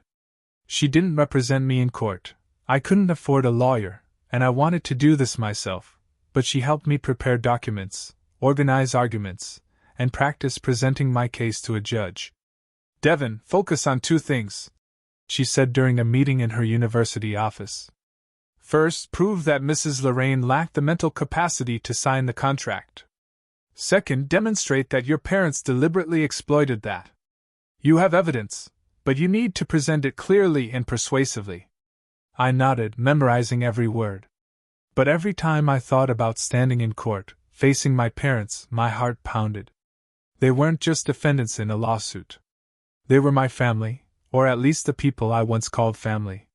She didn't represent me in court. I couldn't afford a lawyer, and I wanted to do this myself, but she helped me prepare documents, organize arguments, and practice presenting my case to a judge. "Devin, focus on two things," she said during a meeting in her university office. "First, prove that Mrs. Lorraine lacked the mental capacity to sign the contract. Second, demonstrate that your parents deliberately exploited that. You have evidence, but you need to present it clearly and persuasively." I nodded, memorizing every word. But every time I thought about standing in court, facing my parents, my heart pounded. They weren't just defendants in a lawsuit. They were my family, or at least the people I once called family.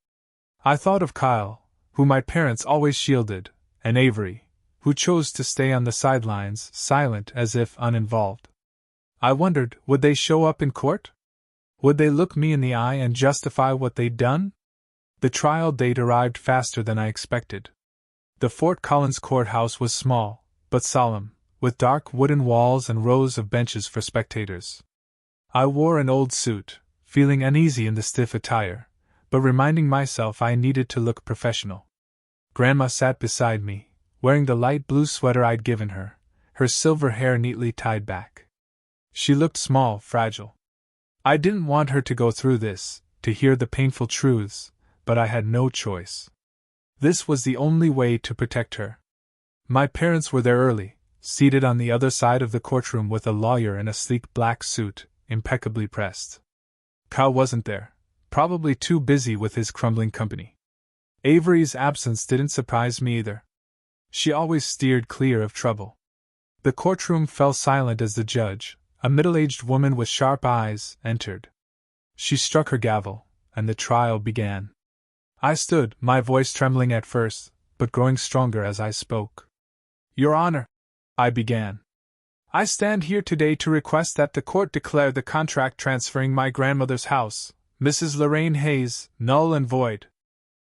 I thought of Kyle, who my parents always shielded, and Avery, who chose to stay on the sidelines, silent as if uninvolved. I wondered, would they show up in court? Would they look me in the eye and justify what they'd done? The trial date arrived faster than I expected. The Fort Collins courthouse was small, but solemn, with dark wooden walls and rows of benches for spectators. I wore an old suit, feeling uneasy in the stiff attire, but reminding myself I needed to look professional. Grandma sat beside me, wearing the light blue sweater I'd given her, her silver hair neatly tied back. She looked small, fragile. I didn't want her to go through this, to hear the painful truths, but I had no choice. This was the only way to protect her. My parents were there early, seated on the other side of the courtroom with a lawyer in a sleek black suit, impeccably pressed. Kyle wasn't there, probably too busy with his crumbling company. Avery's absence didn't surprise me either. She always steered clear of trouble. The courtroom fell silent as the judge, a middle-aged woman with sharp eyes, entered. She struck her gavel, and the trial began. I stood, my voice trembling at first, but growing stronger as I spoke. "Your Honor," I began, "I stand here today to request that the court declare the contract transferring my grandmother's house, Mrs. Lorraine Hayes, null and void.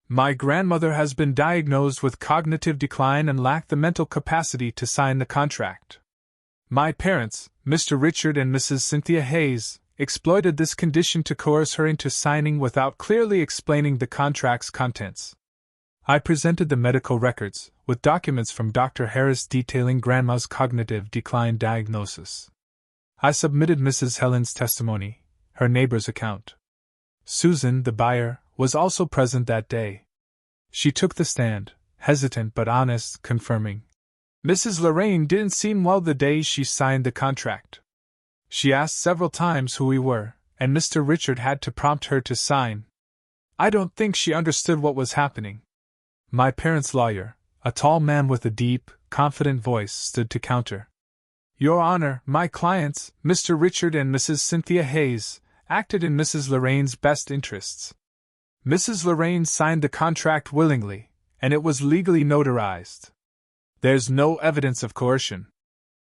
My grandmother has been diagnosed with cognitive decline and lacked the mental capacity to sign the contract. My parents, Mr. Richard and Mrs. Cynthia Hayes, exploited this condition to coerce her into signing without clearly explaining the contract's contents." I presented the medical records, with documents from Dr. Harris detailing Grandma's cognitive decline diagnosis. I submitted Mrs. Helen's testimony, her neighbor's account. Susan, the buyer, was also present that day. She took the stand, hesitant but honest, confirming, "Mrs. Lorraine didn't seem well the day she signed the contract. She asked several times who we were, and Mr. Richard had to prompt her to sign. I don't think she understood what was happening." My parents' lawyer, a tall man with a deep, confident voice, stood to counter. "Your Honor, my clients, Mr. Richard and Mrs. Cynthia Hayes, acted in Mrs. Lorraine's best interests. Mrs. Lorraine signed the contract willingly, and it was legally notarized. There's no evidence of coercion.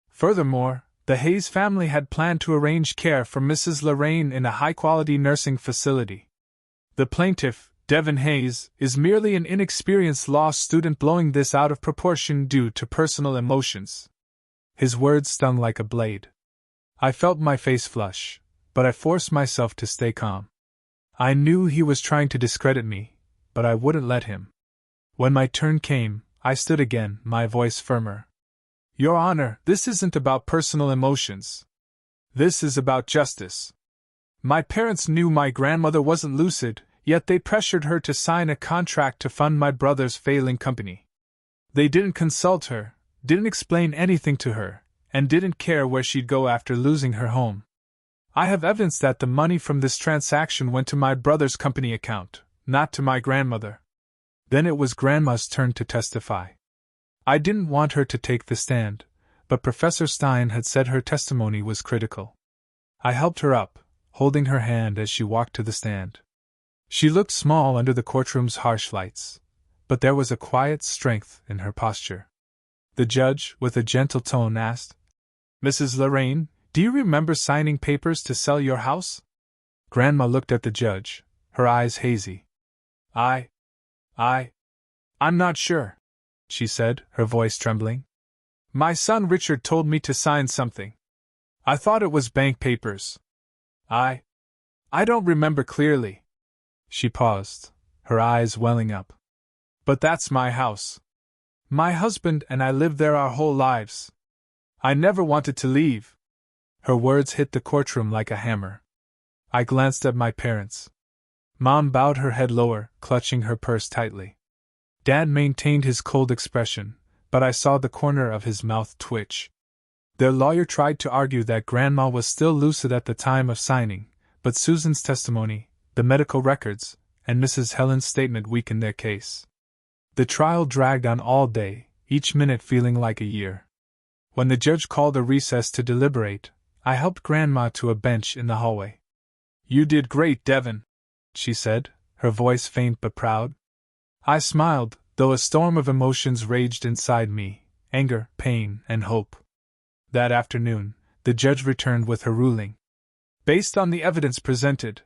Furthermore, The Hayes family had planned to arrange care for Mrs. Lorraine in a high-quality nursing facility. The plaintiff, Devin Hayes, is merely an inexperienced law student blowing this out of proportion due to personal emotions. His words stung like a blade. I felt my face flush, but I forced myself to stay calm. I knew he was trying to discredit me, but I wouldn't let him. When my turn came, I stood again, my voice firmer. Your Honor, this isn't about personal emotions. This is about justice. My parents knew my grandmother wasn't lucid, yet they pressured her to sign a contract to fund my brother's failing company. They didn't consult her, didn't explain anything to her, and didn't care where she'd go after losing her home. I have evidence that the money from this transaction went to my brother's company account, not to my grandmother. Then it was Grandma's turn to testify. I didn't want her to take the stand, but Professor Stein had said her testimony was critical. I helped her up, holding her hand as she walked to the stand. She looked small under the courtroom's harsh lights, but there was a quiet strength in her posture. The judge, with a gentle tone, asked, Mrs. Lorraine, do you remember signing papers to sell your house? Grandma looked at the judge, her eyes hazy. I'm not sure, she said, her voice trembling. My son Richard told me to sign something. I thought it was bank papers. I don't remember clearly. She paused, her eyes welling up. But that's my house. My husband and I lived there our whole lives. I never wanted to leave. Her words hit the courtroom like a hammer. I glanced at my parents. Mom bowed her head lower, clutching her purse tightly. Dad maintained his cold expression, but I saw the corner of his mouth twitch. Their lawyer tried to argue that Grandma was still lucid at the time of signing, but Susan's testimony, the medical records, and Mrs. Helen's statement weakened their case. The trial dragged on all day, each minute feeling like a year. When the judge called a recess to deliberate, I helped Grandma to a bench in the hallway. You did great, Devin, she said, her voice faint but proud. I smiled, though a storm of emotions raged inside me, anger, pain, and hope. That afternoon, the judge returned with her ruling. Based on the evidence presented,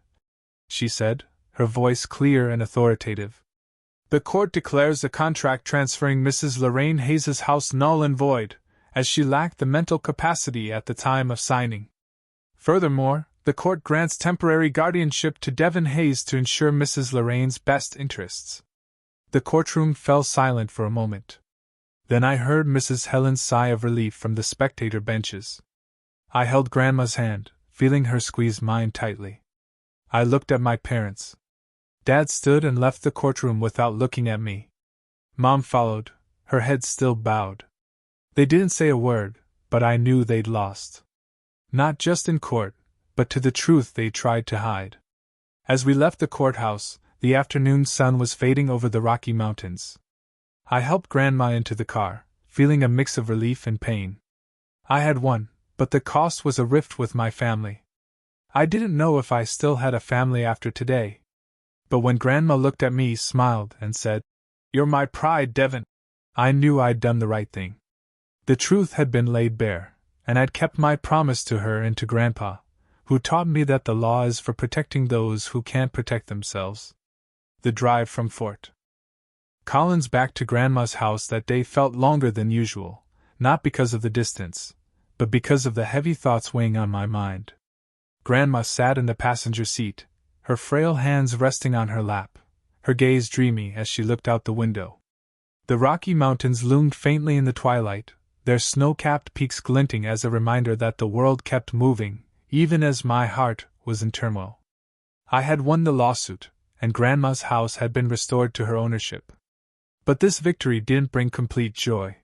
she said, her voice clear and authoritative, the court declares the contract transferring Mrs. Lorraine Hayes' house null and void, as she lacked the mental capacity at the time of signing. Furthermore, the court grants temporary guardianship to Devin Hayes to ensure Mrs. Lorraine's best interests. The courtroom fell silent for a moment. Then I heard Mrs. Helen's sigh of relief from the spectator benches. I held Grandma's hand, feeling her squeeze mine tightly. I looked at my parents. Dad stood and left the courtroom without looking at me. Mom followed, her head still bowed. They didn't say a word, but I knew they'd lost. Not just in court, but to the truth they tried to hide. As we left the courthouse, the afternoon sun was fading over the Rocky Mountains. I helped Grandma into the car, feeling a mix of relief and pain. I had won, but the cost was a rift with my family. I didn't know if I still had a family after today. But when Grandma looked at me, smiled, and said, "You're my pride, Devin," I knew I'd done the right thing. The truth had been laid bare, and I'd kept my promise to her and to Grandpa, who taught me that the law is for protecting those who can't protect themselves. The drive from Fort Collins back to Grandma's house that day felt longer than usual, not because of the distance, but because of the heavy thoughts weighing on my mind. Grandma sat in the passenger seat, her frail hands resting on her lap, her gaze dreamy as she looked out the window. The Rocky Mountains loomed faintly in the twilight, their snow-capped peaks glinting as a reminder that the world kept moving, even as my heart was in turmoil. I had won the lawsuit, and Grandma's house had been restored to her ownership. But this victory didn't bring complete joy.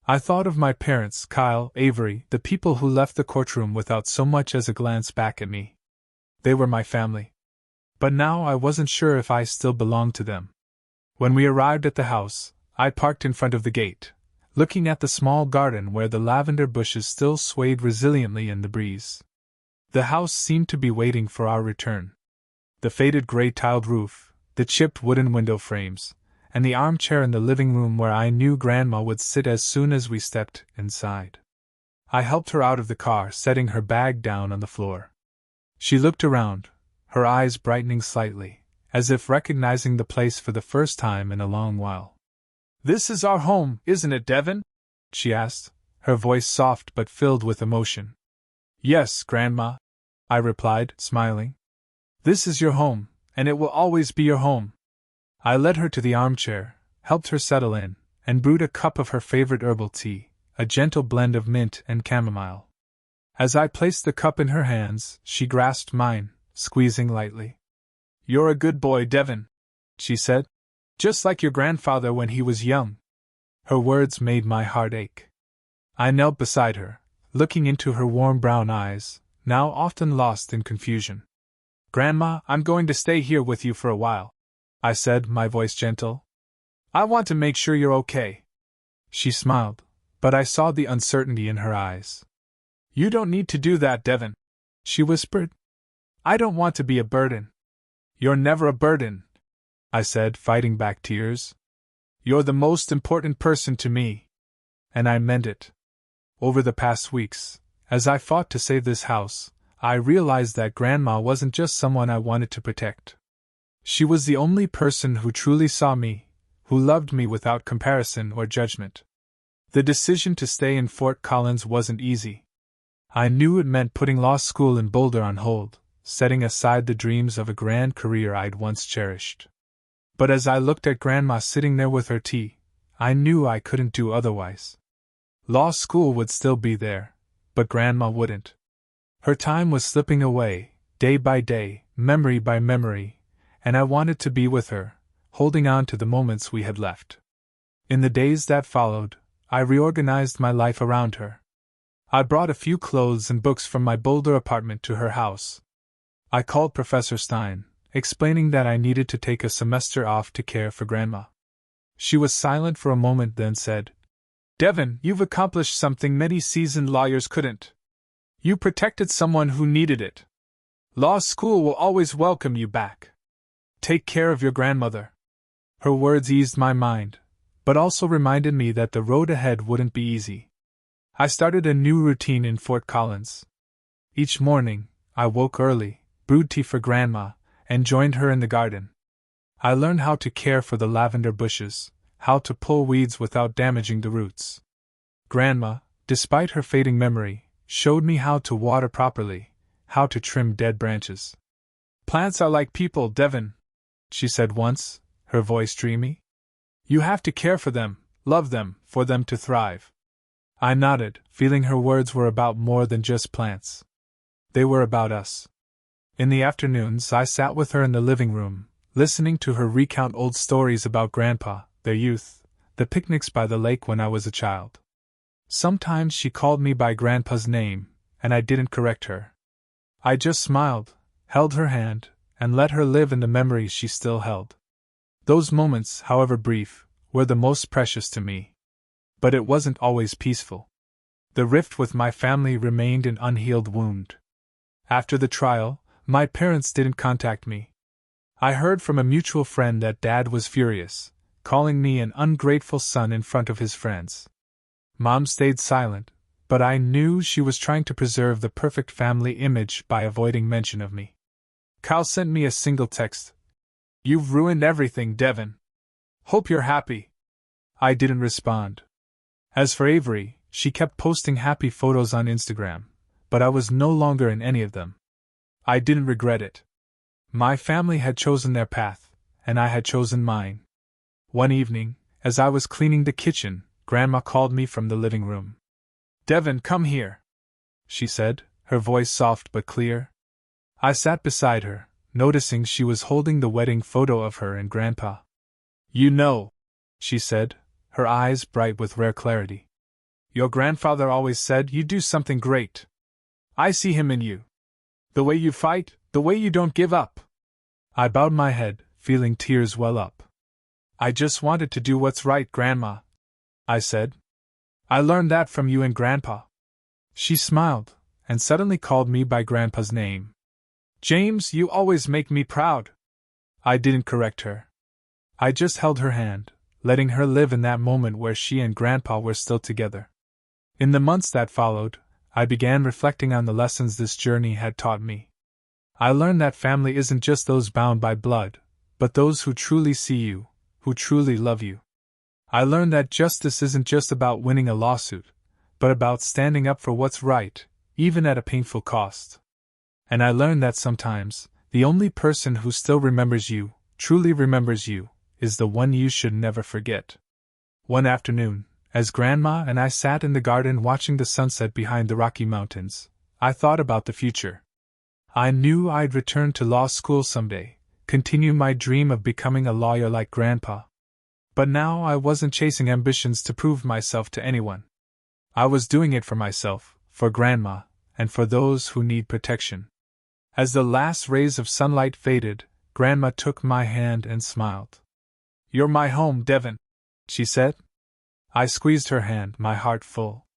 I thought of my parents, Kyle, Avery, the people who left the courtroom without so much as a glance back at me. They were my family. But now I wasn't sure if I still belonged to them. When we arrived at the house, I parked in front of the gate, looking at the small garden where the lavender bushes still swayed resiliently in the breeze. The house seemed to be waiting for our return. The faded gray tiled roof, the chipped wooden window frames, and the armchair in the living room where I knew Grandma would sit as soon as we stepped inside. I helped her out of the car, setting her bag down on the floor. She looked around, her eyes brightening slightly, as if recognizing the place for the first time in a long while. "This is our home, isn't it, Devin?" she asked, her voice soft but filled with emotion. "Yes, Grandma," I replied, smiling. "This is your home, and it will always be your home." I led her to the armchair, helped her settle in, and brewed a cup of her favorite herbal tea, a gentle blend of mint and chamomile. As I placed the cup in her hands, she grasped mine, squeezing lightly. "You're a good boy, Devin," she said. "Just like your grandfather when he was young." Her words made my heart ache. I knelt beside her, looking into her warm brown eyes, now often lost in confusion. "Grandma, I'm going to stay here with you for a while," I said, my voice gentle. "I want to make sure you're okay." She smiled, but I saw the uncertainty in her eyes. "You don't need to do that, Devin," she whispered. "I don't want to be a burden." "You're never a burden," I said, fighting back tears. "You're the most important person to me." And I meant it. Over the past weeks, as I fought to save this house, I realized that Grandma wasn't just someone I wanted to protect. She was the only person who truly saw me, who loved me without comparison or judgment. The decision to stay in Fort Collins wasn't easy. I knew it meant putting law school in Boulder on hold, setting aside the dreams of a grand career I'd once cherished. But as I looked at Grandma sitting there with her tea, I knew I couldn't do otherwise. Law school would still be there, but Grandma wouldn't. Her time was slipping away, day by day, memory by memory, and I wanted to be with her, holding on to the moments we had left. In the days that followed, I reorganized my life around her. I brought a few clothes and books from my Boulder apartment to her house. I called Professor Stein, explaining that I needed to take a semester off to care for Grandma. She was silent for a moment, then said, "Devin, you've accomplished something many seasoned lawyers couldn't. You protected someone who needed it. Law school will always welcome you back. Take care of your grandmother." Her words eased my mind, but also reminded me that the road ahead wouldn't be easy. I started a new routine in Fort Collins. Each morning, I woke early, brewed tea for Grandma, and joined her in the garden. I learned how to care for the lavender bushes, how to pull weeds without damaging the roots. Grandma, despite her fading memory, showed me how to water properly, how to trim dead branches. "Plants are like people, Devin," she said once, her voice dreamy. "You have to care for them, love them, for them to thrive." I nodded, feeling her words were about more than just plants. They were about us. In the afternoons, I sat with her in the living room, listening to her recount old stories about Grandpa, their youth, the picnics by the lake when I was a child. Sometimes she called me by Grandpa's name, and I didn't correct her. I just smiled, held her hand, and let her live in the memories she still held. Those moments, however brief, were the most precious to me. But it wasn't always peaceful. The rift with my family remained an unhealed wound. After the trial, my parents didn't contact me. I heard from a mutual friend that Dad was furious, calling me an ungrateful son in front of his friends. Mom stayed silent, but I knew she was trying to preserve the perfect family image by avoiding mention of me. Cal sent me a single text. "You've ruined everything, Devin. Hope you're happy." I didn't respond. As for Avery, she kept posting happy photos on Instagram, but I was no longer in any of them. I didn't regret it. My family had chosen their path, and I had chosen mine. One evening, as I was cleaning the kitchen, Grandma called me from the living room. "Devin, come here," she said, her voice soft but clear. I sat beside her, noticing she was holding the wedding photo of her and Grandpa. "You know," she said, her eyes bright with rare clarity. "Your grandfather always said you'd do something great. I see him in you. The way you fight, the way you don't give up." I bowed my head, feeling tears well up. "I just wanted to do what's right, Grandma," I said. "I learned that from you and Grandpa." She smiled, and suddenly called me by Grandpa's name. "James, you always make me proud." I didn't correct her. I just held her hand, letting her live in that moment where she and Grandpa were still together. In the months that followed, I began reflecting on the lessons this journey had taught me. I learned that family isn't just those bound by blood, but those who truly see you, who truly love you. I learned that justice isn't just about winning a lawsuit, but about standing up for what's right, even at a painful cost. And I learned that sometimes, the only person who still remembers you, truly remembers you, is the one you should never forget. One afternoon, as Grandma and I sat in the garden watching the sunset behind the Rocky Mountains, I thought about the future. I knew I'd return to law school someday, continue my dream of becoming a lawyer like Grandpa. But now I wasn't chasing ambitions to prove myself to anyone. I was doing it for myself, for Grandma, and for those who need protection. As the last rays of sunlight faded, Grandma took my hand and smiled. "You're my home, Devon," she said. I squeezed her hand, my heart full.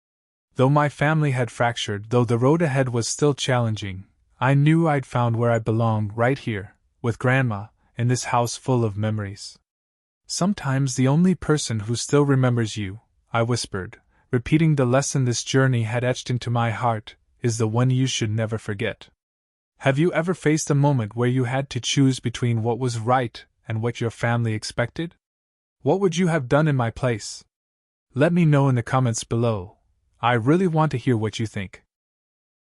Though my family had fractured, though the road ahead was still challenging, I knew I'd found where I belonged, right here, with Grandma, in this house full of memories. "Sometimes the only person who still remembers you," I whispered, repeating the lesson this journey had etched into my heart, "is the one you should never forget." Have you ever faced a moment where you had to choose between what was right and what your family expected? What would you have done in my place? Let me know in the comments below. I really want to hear what you think.